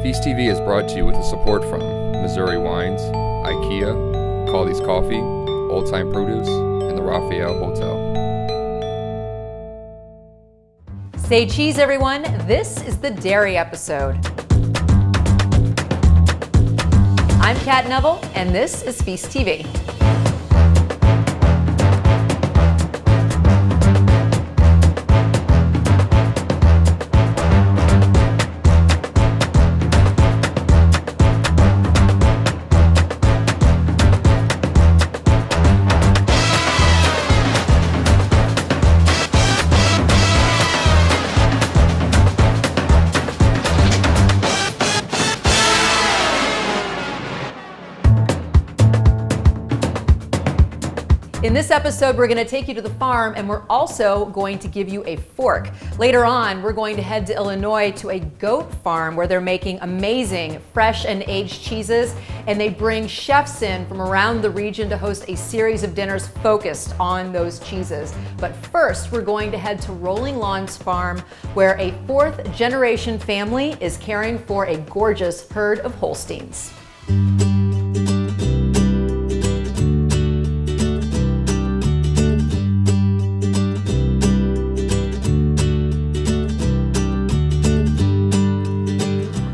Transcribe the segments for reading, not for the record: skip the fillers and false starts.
Feast TV is brought to you with the support from Missouri Wines, IKEA, Caldy's Coffee, Old Time Produce, and the Raphael Hotel. Say cheese, everyone. This is the dairy episode. I'm Cat Neville, and this is Feast TV. In this episode, we're going to take you to the farm, and we're also going to give you a fork. Later on, we're going to head to Illinois to a goat farm where they're making amazing fresh and aged cheeses, and they bring chefs in from around the region to host a series of dinners focused on those cheeses. But first, we're going to head to Rolling Lawns Farm, where a fourth generation family is caring for a gorgeous herd of Holsteins.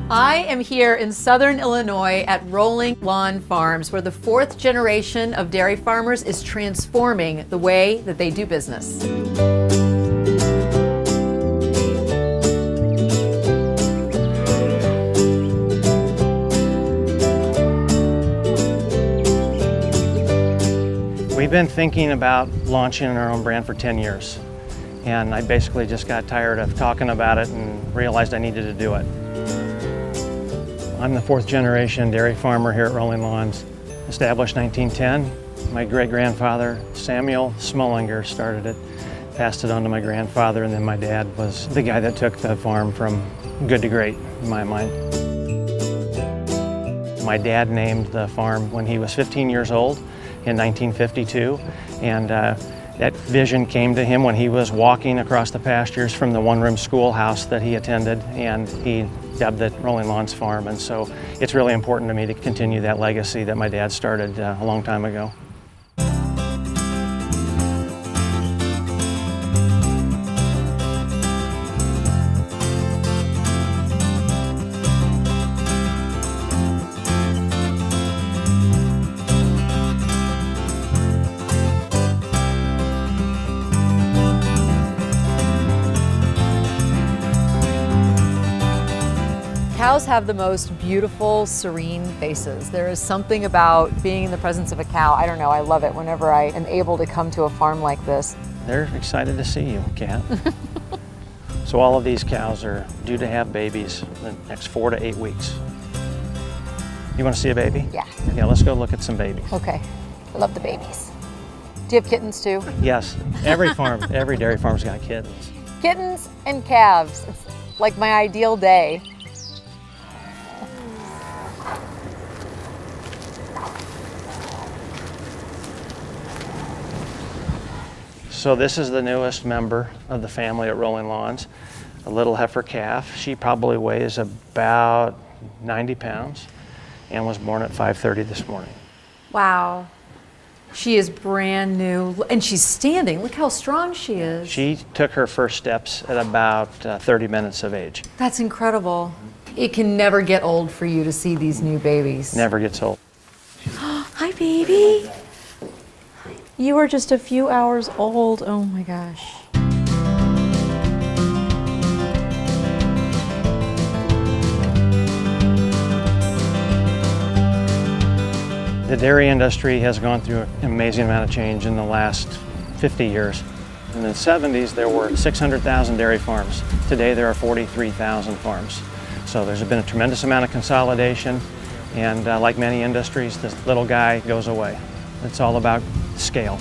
I am here in southern Illinois at Rolling Lawn Farms, where the fourth generation of dairy farmers is transforming the way that they do business. We've been thinking about launching our own brand for 10 years, and I basically just got tired of talking about it and realized I needed to do it. I'm the fourth generation dairy farmer here at Rolling Lawns, established 1910. My great-grandfather, Samuel Smullinger, started it, passed it on to my grandfather, and then my dad was the guy that took the farm from good to great, in my mind. My dad named the farm when he was 15 years old in 1952, and that vision came to him when he was walking across the pastures from the one-room schoolhouse that he attended, and he dubbed it Rolling Lawns Farm. And so it's really important to me to continue that legacy that my dad started a long time ago. Cows have the most beautiful, serene faces. There is something about being in the presence of a cow. I don't know, I love it whenever I am able to come to a farm like this. They're excited to see you, Cat. So all of these cows are due to have babies in the next 4 to 8 weeks. You want to see a baby? Yeah. Yeah, let's go look at some babies. Okay, I love the babies. Do you have kittens too? Yes, every farm, every dairy farm's got kittens. Kittens and calves, it's like my ideal day. So this is the newest member of the family at Rolling Lawns, a little heifer calf. She probably weighs about 90 pounds and was born at 5:30 this morning. Wow. She is brand new, and she's standing. Look how strong she is. She took her first steps at about 30 minutes of age. That's incredible. It can never get old for you to see these new babies. Never gets old. Hi, baby. You are just a few hours old. Oh my gosh. The dairy industry has gone through an amazing amount of change in the last 50 years. In the 70s, there were 600,000 dairy farms. Today, there are 43,000 farms. So there's been a tremendous amount of consolidation, and like many industries, this little guy goes away. It's all about scale.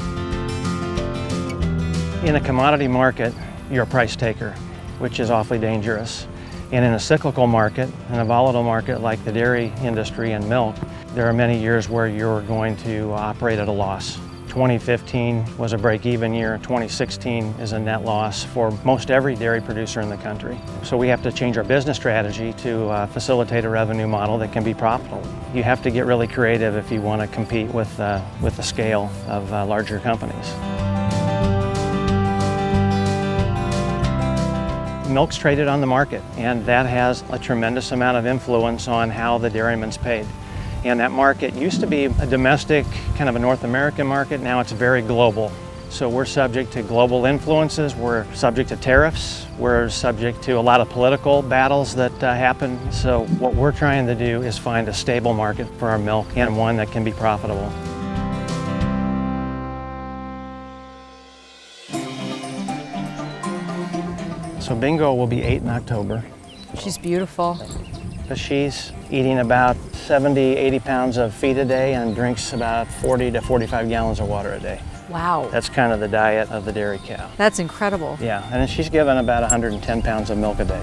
In a commodity market, you're a price taker, which is awfully dangerous. And in a cyclical market, in a volatile market like the dairy industry and milk, there are many years where you're going to operate at a loss. 2015 was a break-even year. 2016 is a net loss for most every dairy producer in the country. So we have to change our business strategy to facilitate a revenue model that can be profitable. You have to get really creative if you want to compete with the scale of larger companies. Milk's traded on the market, and that has a tremendous amount of influence on how the dairyman's paid. And that market used to be a domestic, kind of a North American market. Now it's very global. So we're subject to global influences, we're subject to tariffs, we're subject to a lot of political battles that happen. So what we're trying to do is find a stable market for our milk and one that can be profitable. So Bingo will be 8 in October. She's beautiful. She's eating about 70, 80 pounds of feed a day and drinks about 40 to 45 gallons of water a day. Wow. That's kind of the diet of the dairy cow. That's incredible. Yeah, and then she's given about 110 pounds of milk a day.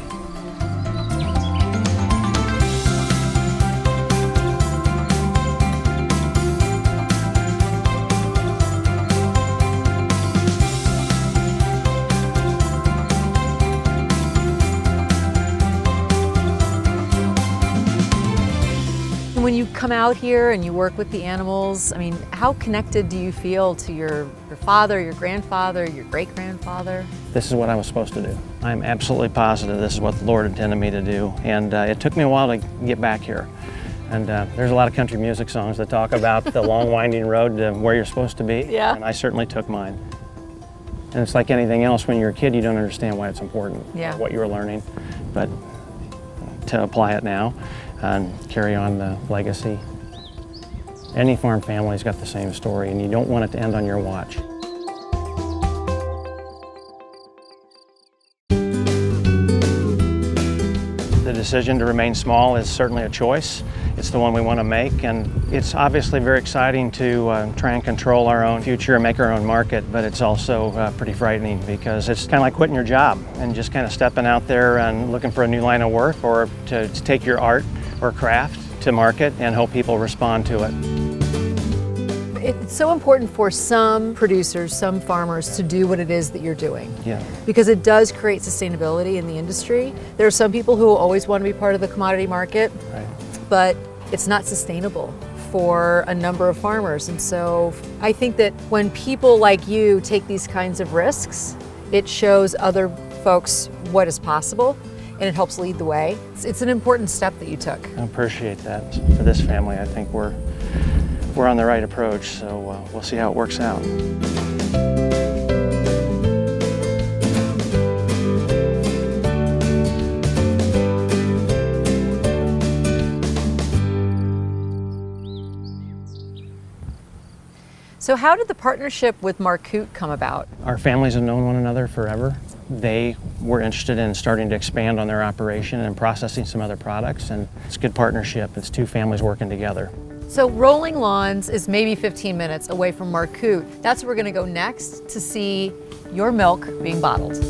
When you come out here and you work with the animals, I mean, how connected do you feel to your father, your grandfather, your great-grandfather? This is what I was supposed to do. I'm absolutely positive this is what the Lord intended me to do. And it took me a while to get back here. And there's a lot of country music songs that talk about the long winding road to where you're supposed to be. Yeah. And I certainly took mine. And it's like anything else, when you're a kid, you don't understand why it's important, Yeah. what you're learning. But to apply it now and carry on the legacy. Any farm family's got the same story, and you don't want it to end on your watch. The decision to remain small is certainly a choice. It's the one we want to make, and it's obviously very exciting to try and control our own future and make our own market, but it's also pretty frightening because it's kind of like quitting your job and just kind of stepping out there and looking for a new line of work, or to take your art or craft to market and hope people respond to it. It's so important for some producers, some farmers, to do what it is that you're doing. Yeah. Because it does create sustainability in the industry. There are some people who always want to be part of the commodity market, Right. but it's not sustainable for a number of farmers. And so I think that when people like you take these kinds of risks, it shows other folks what is possible, and it helps lead the way. It's an important step that you took. I appreciate that. For this family, I think we're on the right approach, so we'll see how it works out. So how did the partnership with Marcoot come about? Our families have known one another forever. They were interested in starting to expand on their operation and processing some other products, and it's a good partnership. It's two families working together. So Rolling Lawns is maybe 15 minutes away from Marcoot. That's where we're gonna go next to see your milk being bottled.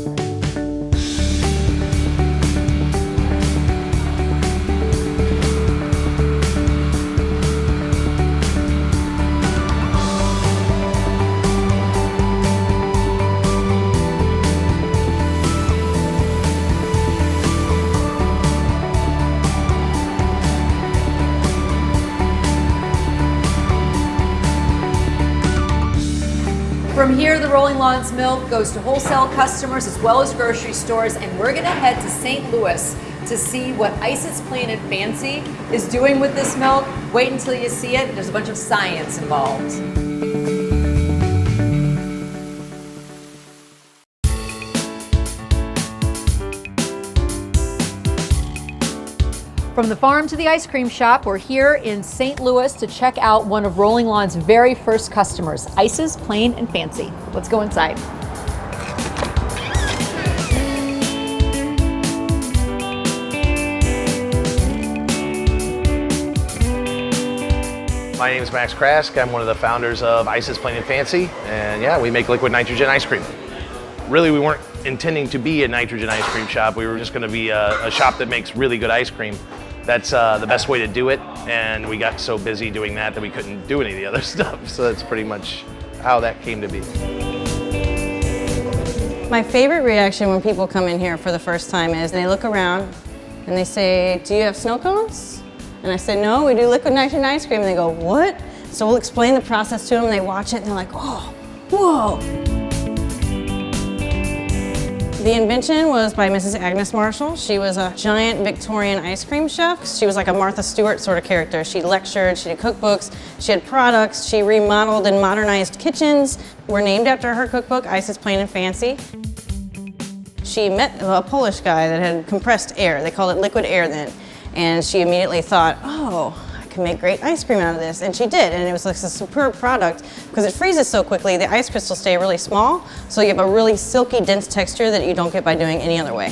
From here, the Rolling Lawns milk goes to wholesale customers as well as grocery stores, and we're gonna head to St. Louis to see what Ice's Plain and Fancy is doing with this milk. Wait until you see it. There's a bunch of science involved. From the farm to the ice cream shop, we're here in St. Louis to check out one of Rolling Lawns' very first customers, Ice's Plain and Fancy. Let's go inside. My name is Max Krask. I'm one of the founders of Ice's Plain and Fancy, and yeah, we make liquid nitrogen ice cream. Really, we weren't intending to be a nitrogen ice cream shop. We were just going to be a shop that makes really good ice cream. That's the best way to do it, and we got so busy doing that we couldn't do any of the other stuff. So that's pretty much how that came to be. My favorite reaction when people come in here for the first time is they look around and they say, "Do you have snow cones?" And I say, "No, we do liquid nitrogen ice cream." And they go, "What?" So we'll explain the process to them, and they watch it and they're like, "Oh, whoa." The invention was by Mrs. Agnes Marshall. She was a giant Victorian ice cream chef. She was like a Martha Stewart sort of character. She lectured, she did cookbooks, she had products, she remodeled and modernized kitchens. Were named after her cookbook, Ice's Plain and Fancy. She met a Polish guy that had compressed air. They called it liquid air then. And she immediately thought, oh, I can make great ice cream out of this. And she did, and it was like a superb product because it freezes so quickly, the ice crystals stay really small, so you have a really silky, dense texture that you don't get by doing any other way.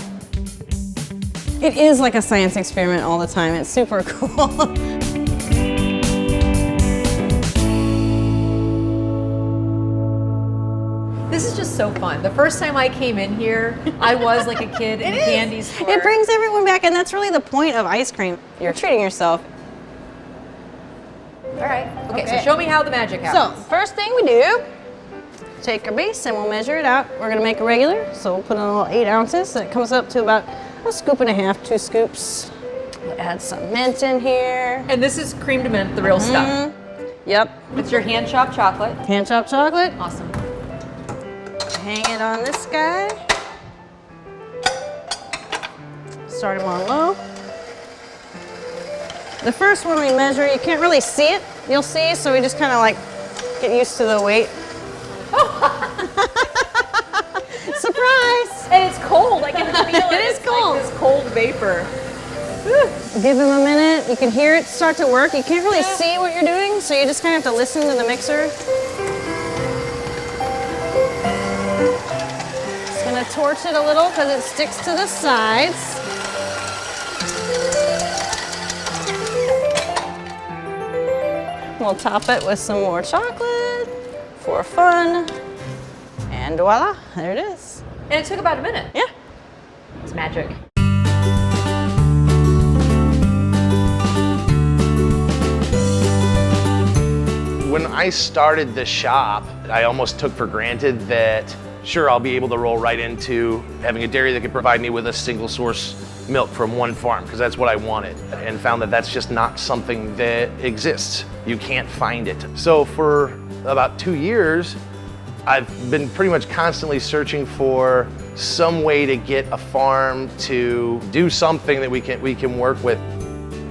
It is like a science experiment all the time. It's super cool. This is just so fun. The first time I came in here, I was like a kid in a candy store. It brings everyone back, and that's really the point of ice cream. You're treating yourself. All right. Okay, so show me how the magic happens. So, first thing we do, take our base and we'll measure it out. We're gonna make a regular, so we'll put in a little 8 ounces. So it comes up to about a scoop and a half, 2 scoops. We'll add some mint in here. And this is creamed mint, the real stuff. Yep. It's your hand chopped chocolate. Hand chopped chocolate. Awesome. Hang it on this guy. Start him on low. The first one we measure, you can't really see it. You'll see, so we just kind of like get used to the weight. Surprise! And it's cold. I can feel it. It is It's cold. like this cold vapor. Give him a minute. You can hear it start to work. You can't really see what you're doing, so you just kind of have to listen to the mixer. Just gonna torch it a little because it sticks to the sides. We'll top it with some more chocolate for fun. And voila, there it is. And it took about a minute. Yeah. It's magic. When I started the shop, I almost took for granted that, sure, I'll be able to roll right into having a dairy that could provide me with a single source milk from one farm, because that's what I wanted, and found that that's just not something that exists. You can't find it. So for about 2 years, I've been pretty much constantly searching for some way to get a farm to do something that we can work with.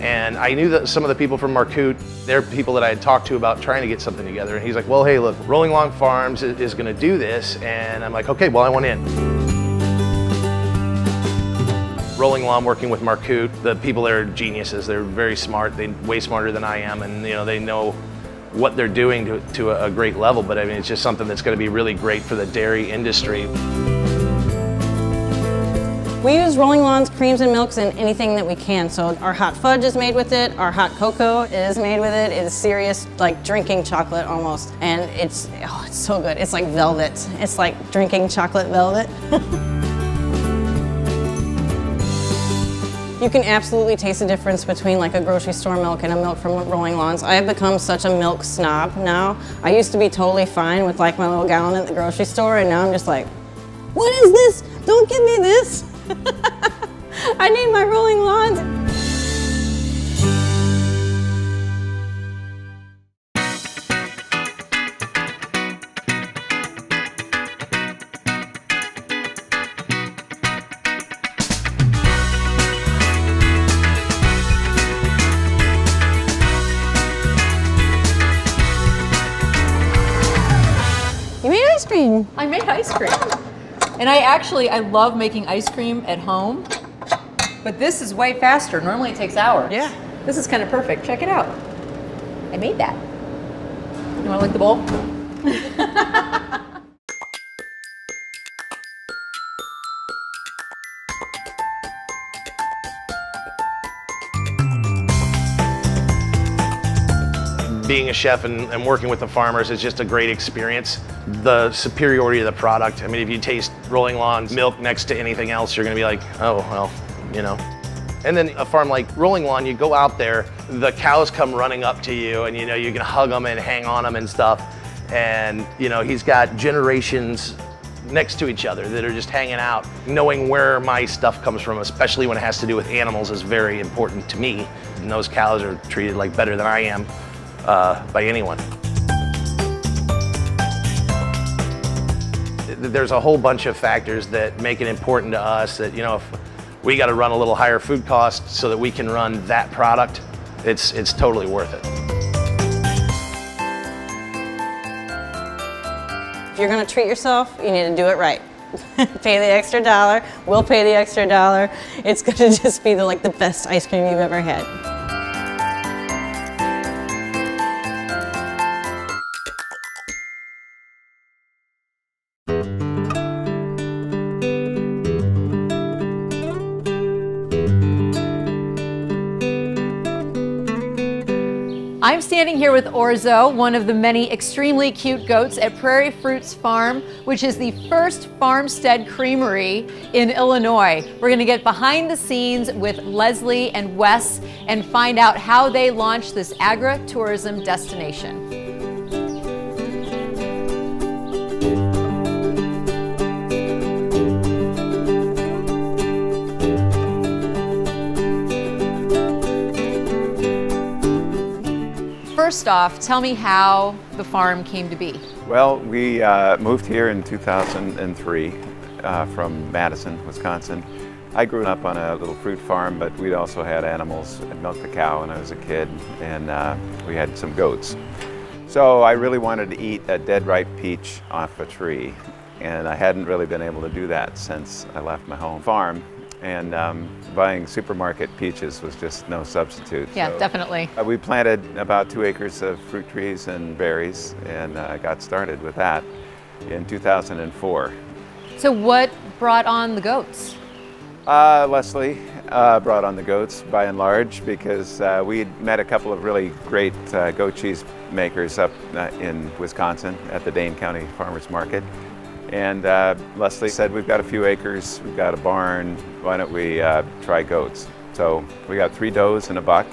And I knew that some of the people from Marcoot, they're people that I had talked to about trying to get something together. And he's like, well, hey, look, Rolling Log Farms is gonna do this. And I'm like, okay, well, I want in. Rolling Lawn, working with Marcoot, the people there are geniuses. They're very smart, they're way smarter than I am, and they know what they're doing to a great level, but I mean, it's just something that's gonna be really great for the dairy industry. We use Rolling Lawns, creams, and milks in anything that we can. So our hot fudge is made with it, our hot cocoa is made with it. It is serious, like drinking chocolate almost. And it's so good. It's like velvet. It's like drinking chocolate velvet. You can absolutely taste the difference between like a grocery store milk and a milk from Rolling Lawns. I have become such a milk snob now. I used to be totally fine with like my little gallon at the grocery store, and now I'm just like, what is this? Don't give me this. I need my Rolling Lawns. You made ice cream. I made ice cream. And I love making ice cream at home, but this is way faster. Normally it takes hours. Yeah. This is kind of perfect. Check it out. I made that. You want to lick the bowl? Being a chef and working with the farmers is just a great experience. The superiority of the product. I mean, if you taste Rolling Lawn's milk next to anything else, you're gonna be like, oh, well, And then a farm like Rolling Lawn, you go out there, the cows come running up to you and you can hug them and hang on them and stuff. And he's got generations next to each other that are just hanging out. Knowing where my stuff comes from, especially when it has to do with animals, is very important to me. And those cows are treated like better than I am by anyone. There's a whole bunch of factors that make it important to us that, if we got to run a little higher food cost so that we can run that product, it's totally worth it. If you're gonna treat yourself, you need to do it right. Pay the extra dollar, we'll pay the extra dollar. It's gonna just be the best ice cream you've ever had. I'm standing here with Orzo, one of the many extremely cute goats at Prairie Fruits Farm, which is the first farmstead creamery in Illinois. We're going to get behind the scenes with Leslie and Wes and find out how they launched this agri-tourism destination. First off, tell me how the farm came to be. Well, we moved here in 2003 from Madison, Wisconsin. I grew up on a little fruit farm, but we also had animals. I milked a cow when I was a kid, and we had some goats. So I really wanted to eat a dead ripe peach off a tree, and I hadn't really been able to do that since I left my home farm. And buying supermarket peaches was just no substitute. Yeah, so, definitely. We planted about 2 acres of fruit trees and berries, and got started with that in 2004. So what brought on the goats? Leslie brought on the goats by and large because we'd met a couple of really great goat cheese makers up in Wisconsin at the Dane County Farmers Market. And Leslie said, we've got a few acres, we've got a barn, why don't we try goats? So we got 3 does and a buck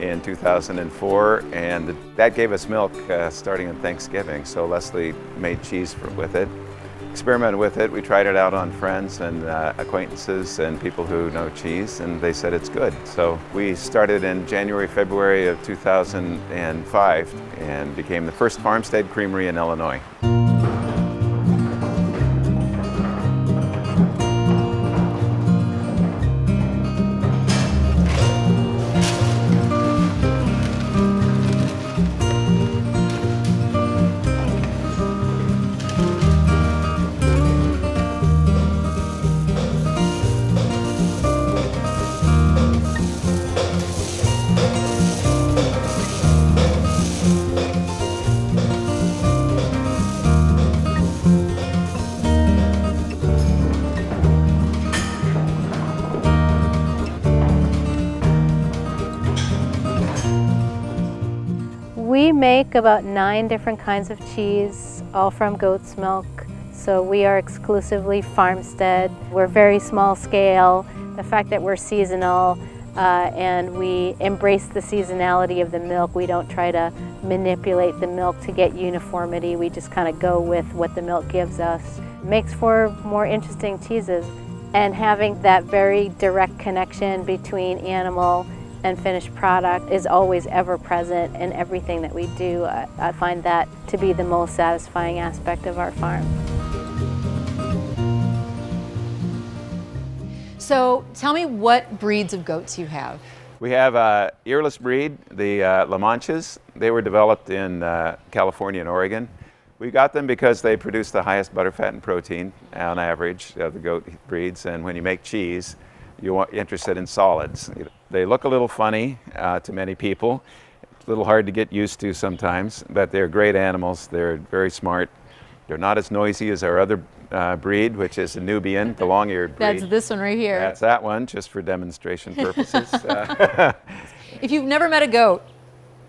in 2004, and that gave us milk starting on Thanksgiving. So Leslie made cheese with it, experimented with it. We tried it out on friends and acquaintances and people who know cheese, and they said it's good. So we started in January, February of 2005 and became the first farmstead creamery in Illinois. We make about 9 different kinds of cheese, all from goat's milk. So we are exclusively farmstead. We're very small scale. The fact that we're seasonal and we embrace the seasonality of the milk. We don't try to manipulate the milk to get uniformity. We just kind of go with what the milk gives us. It makes for more interesting cheeses. And having that very direct connection between animal and finished product is always ever present in everything that we do. I find that to be the most satisfying aspect of our farm. So tell me what breeds of goats you have. We have a earless breed, the La Manchas. They were developed in California and Oregon. We got them because they produce the highest butterfat and protein on average of the goat breeds, and when you make cheese, you're interested in solids. They look a little funny to many people. It's a little hard to get used to sometimes, but they're great animals. They're very smart. They're not as noisy as our other breed, which is a Nubian, the long-eared breed. That's this one right here. That's that one, just for demonstration purposes. If you've never met a goat,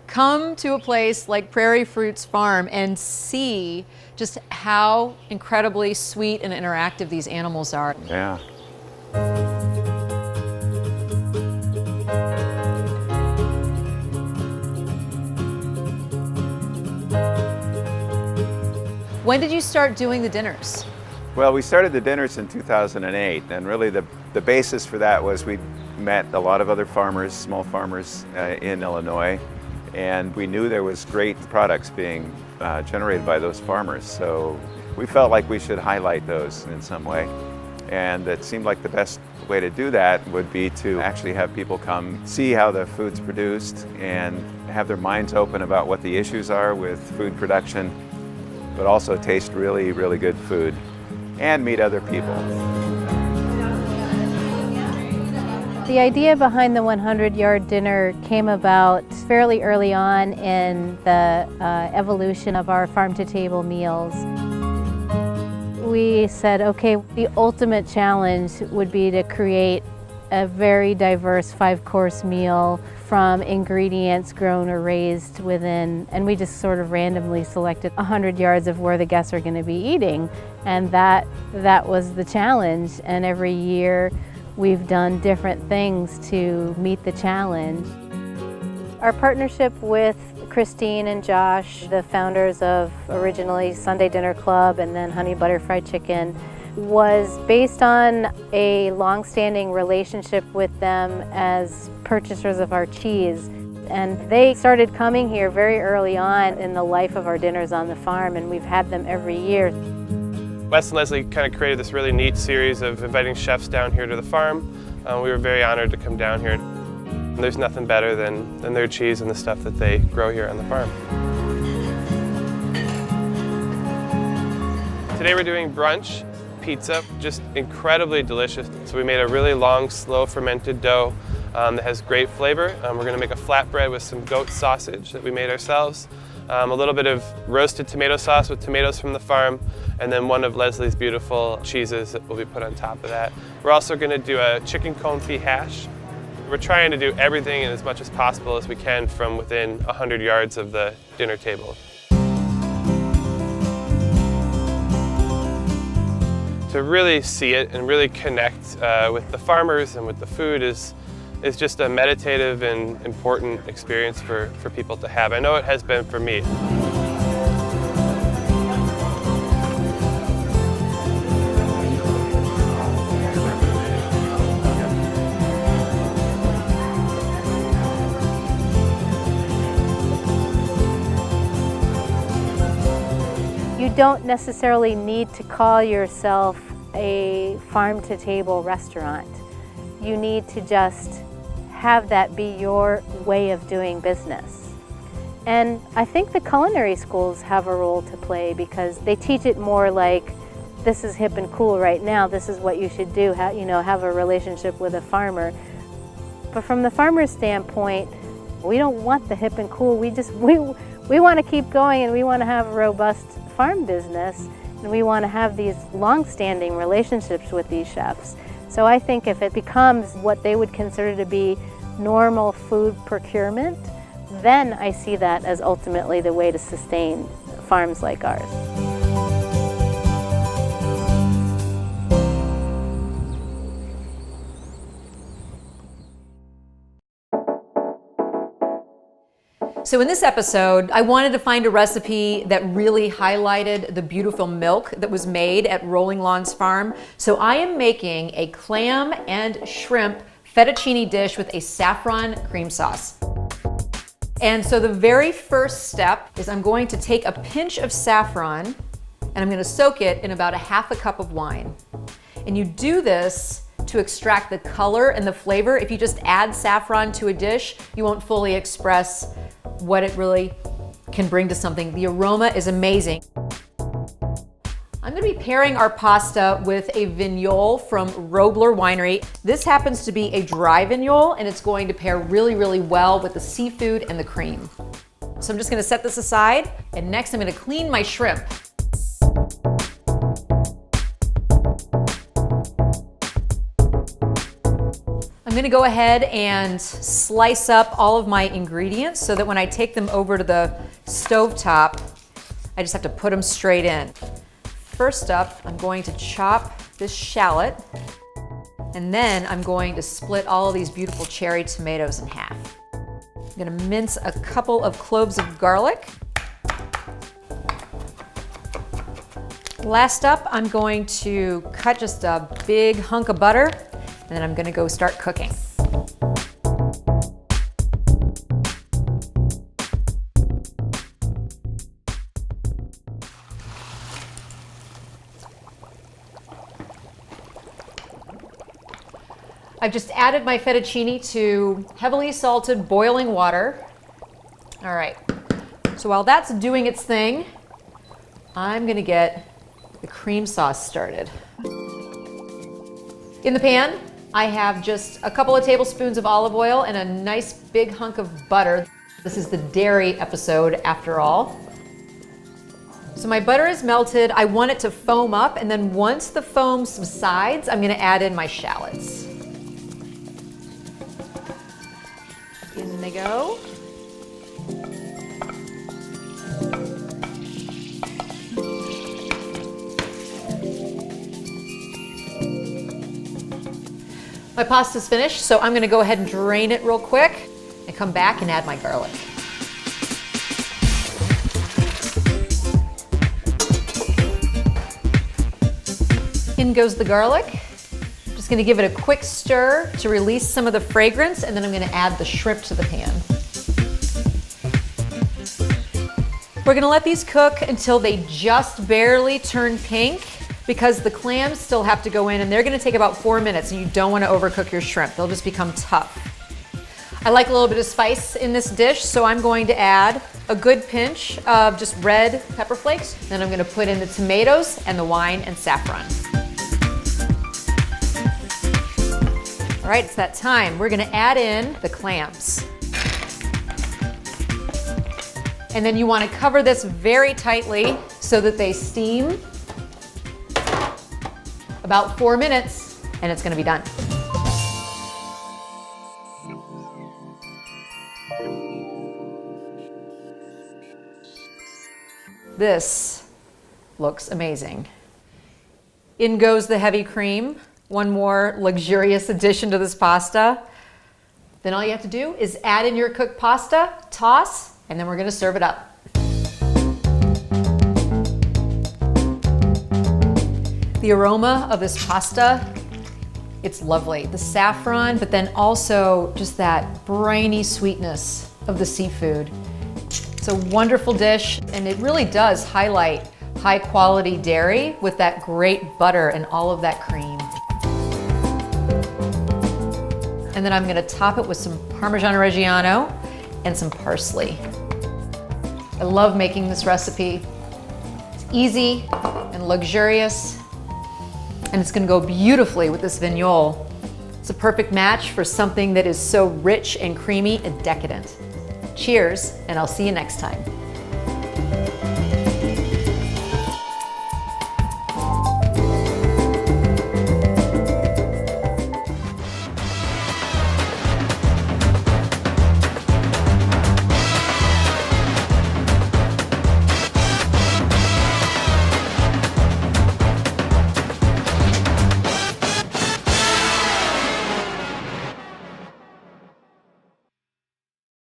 come to a place like Prairie Fruits Farm and see just how incredibly sweet and interactive these animals are. Yeah. When did you start doing the dinners? Well, we started the dinners in 2008, and really the basis for that was we met a lot of other farmers, small farmers in Illinois, and we knew there was great products being generated by those farmers. So we felt like we should highlight those in some way. And it seemed like the best way to do that would be to actually have people come see how the food's produced and have their minds open about what the issues are with food production, but also taste really, really good food and meet other people. The idea behind the 100-yard dinner came about fairly early on in the evolution of our farm-to-table meals. We said, okay, the ultimate challenge would be to create a very diverse 5-course meal from ingredients grown or raised within, and we just sort of randomly selected 100 yards of where the guests are going to be eating, and that was the challenge. And every year we've done different things to meet the challenge. Our partnership with Christine and Josh, the founders of originally Sunday Dinner Club and then Honey Butter Fried Chicken, was based on a long-standing relationship with them as purchasers of our cheese. And they started coming here very early on in the life of our dinners on the farm, and we've had them every year. Wes and Leslie kind of created this really neat series of inviting chefs down here to the farm. We were very honored to come down here. There's nothing better than their cheese and the stuff that they grow here on the farm. Today we're doing brunch pizza, just incredibly delicious. So we made a really long, slow fermented dough that has great flavor. We're going to make a flatbread with some goat sausage that we made ourselves, a little bit of roasted tomato sauce with tomatoes from the farm, and then one of Leslie's beautiful cheeses that will be put on top of that. We're also going to do a chicken confit hash. We're trying to do everything and as much as possible as we can from within 100 yards of the dinner table. To really see it and really connect with the farmers and with the food is just a meditative and important experience for people to have. I know it has been for me. You don't necessarily need to call yourself a farm-to-table restaurant. You need to just have that be your way of doing business. And I think the culinary schools have a role to play because they teach it more like, this is hip and cool right now, this is what you should do, have a relationship with a farmer. But from the farmer's standpoint, we don't want the hip and cool, we want to keep going, and we want to have a robust farm business, and we want to have these long-standing relationships with these chefs. So I think if it becomes what they would consider to be normal food procurement, then I see that as ultimately the way to sustain farms like ours. So in this episode, I wanted to find a recipe that really highlighted the beautiful milk that was made at Rolling Lawns Farm. So I am making a clam and shrimp fettuccine dish with a saffron cream sauce. And so the very first step is I'm going to take a pinch of saffron and I'm going to soak it in about a half a cup of wine. And you do this to extract the color and the flavor. If you just add saffron to a dish, you won't fully express what it really can bring to something. The aroma is amazing. I'm going to be pairing our pasta with a vignole from Robler Winery. This happens to be a dry vignole, and it's going to pair really, really well with the seafood and the cream. So I'm just going to set this aside, and next I'm going to clean my shrimp. I'm going to go ahead and slice up all of my ingredients so that when I take them over to the stovetop, I just have to put them straight in. First up, I'm going to chop this shallot, and then I'm going to split all of these beautiful cherry tomatoes in half. I'm going to mince a couple of cloves of garlic. Last up, I'm going to cut just a big hunk of butter, and then I'm gonna go start cooking. I've just added my fettuccine to heavily salted boiling water. All right, so while that's doing its thing, I'm gonna get the cream sauce started. In the pan, I have just a couple of tablespoons of olive oil and a nice big hunk of butter. This is the dairy episode after all. So my butter is melted. I want it to foam up, and then once the foam subsides, I'm gonna add in my shallots. In they go. My pasta's finished, so I'm gonna go ahead and drain it real quick and come back and add my garlic. In goes the garlic. Just gonna give it a quick stir to release some of the fragrance, and then I'm gonna add the shrimp to the pan. We're gonna let these cook until they just barely turn pink, because the clams still have to go in, and they're gonna take about 4 minutes, and you don't wanna overcook your shrimp. They'll just become tough. I like a little bit of spice in this dish, so I'm going to add a good pinch of just red pepper flakes. Then I'm gonna put in the tomatoes and the wine and saffron. All right, it's that time. We're gonna add in the clams. And then you wanna cover this very tightly so that they steam about 4 minutes, and it's gonna be done. This looks amazing. In goes the heavy cream. One more luxurious addition to this pasta. Then all you have to do is add in your cooked pasta, toss, and then we're gonna serve it up. The aroma of this pasta, it's lovely. The saffron, but then also just that briny sweetness of the seafood. It's a wonderful dish, and it really does highlight high quality dairy with that great butter and all of that cream. And then I'm gonna top it with some Parmesan Reggiano and some parsley. I love making this recipe. It's easy and luxurious, and it's gonna go beautifully with this vignole. It's a perfect match for something that is so rich and creamy and decadent. Cheers, and I'll see you next time.